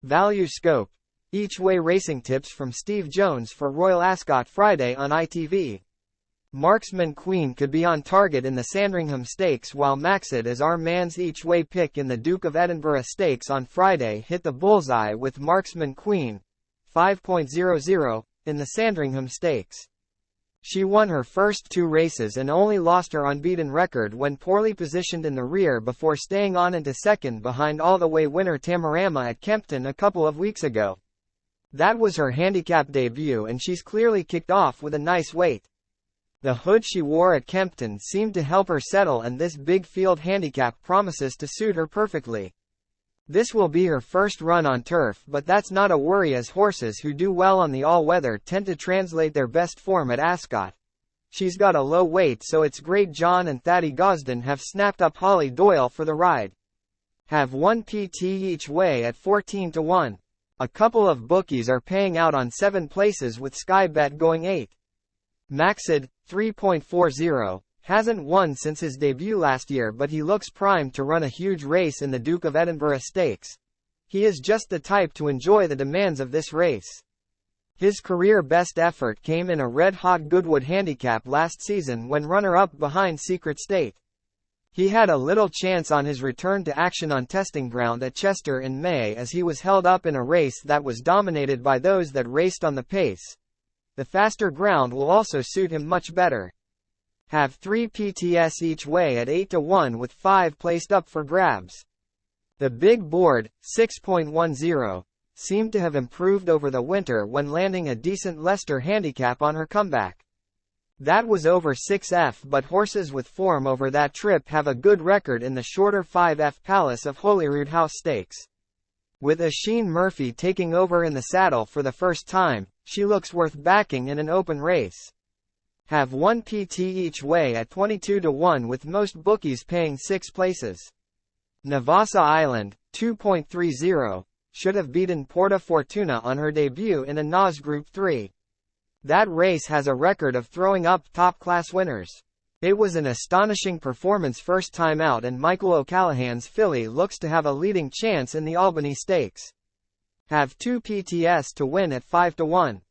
Value scope. Each-way racing tips from Steve Jones for Royal Ascot Friday on ITV. Marksman Queen could be on target in the Sandringham Stakes, while Maxid as our man's each-way pick in the Duke of Edinburgh Stakes on Friday hit the bullseye with Marksman Queen 5.00 in the Sandringham Stakes. She won her first two races and only lost her unbeaten record when poorly positioned in the rear before staying on into second behind all-the-way winner Tamarama at Kempton a couple of weeks ago. That was her handicap debut and she's clearly kicked off with a nice weight. The hood she wore at Kempton seemed to help her settle, and this big field handicap promises to suit her perfectly. This will be her first run on turf, but that's not a worry as horses who do well on the all-weather tend to translate their best form at Ascot. She's got a low weight, so it's great John and Thaddy Gosden have snapped up Holly Doyle for the ride. Have 1 PT each way at 14-1. A couple of bookies are paying out on 7 places with Sky Bet going 8. Maxid, 3.40, hasn't won since his debut last year, but he looks primed to run a huge race in the Duke of Edinburgh Stakes. He is just the type to enjoy the demands of this race. His career best effort came in a red-hot Goodwood handicap last season when runner-up behind Secret State. He had a little chance on his return to action on testing ground at Chester in May, as he was held up in a race that was dominated by those that raced on the pace. The faster ground will also suit him much better. Have 3 PTS each way at 8-1 with 5 placed up for grabs. The big board, 6.10, seemed to have improved over the winter when landing a decent Leicester handicap on her comeback. That was over 6F, but horses with form over that trip have a good record in the shorter 5F Palace of Holyrood House Stakes. With Oisin Murphy taking over in the saddle for the first time, she looks worth backing in an open race. Have 1 PT each way at 22-1 with most bookies paying 6 places. Navassa Island, 2.30, should have beaten Porta Fortuna on her debut in a NAS Group 3. That race has a record of throwing up top-class winners. It was an astonishing performance first time out, and Michael O'Callaghan's filly looks to have a leading chance in the Albany Stakes. Have 2 PTS to win at 5-1.